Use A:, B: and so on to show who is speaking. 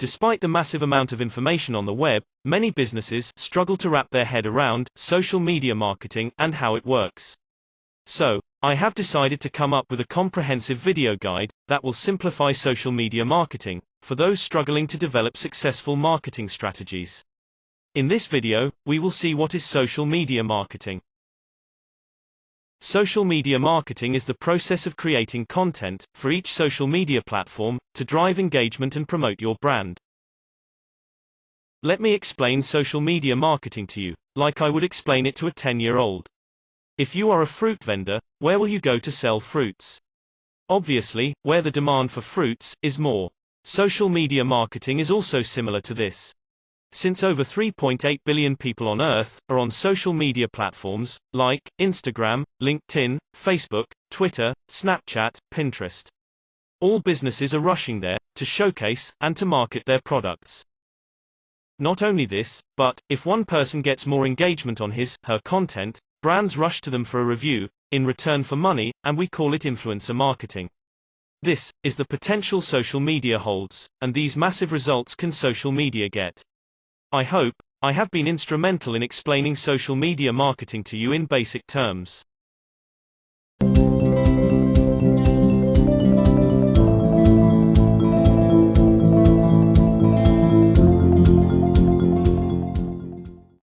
A: Despite the massive amount of information on the web, many businesses struggle to wrap their head around social media marketing and how it works. So, I have decided to come up with a comprehensive video guide that will simplify social media marketing for those struggling to develop successful marketing strategies. In this video, we will see what is social media marketing. Social media marketing is the process of creating content for each social media platform to drive engagement and promote your brand. Let me explain social media marketing to you, like I would explain it to a 10-year-old. If you are a fruit vendor, where will you go to sell fruits? Obviously, where the demand for fruits is more. Social media marketing is also similar to this. Since over 3.8 billion people on Earth are on social media platforms like Instagram, LinkedIn, Facebook, Twitter, Snapchat, Pinterest. All businesses are rushing there to showcase and to market their products. Not only this, but if one person gets more engagement on his/her content, brands rush to them for a review in return for money, and we call it influencer marketing. This is the potential social media holds, and these massive results can social media get. I hope I have been instrumental in explaining social media marketing to you in basic terms.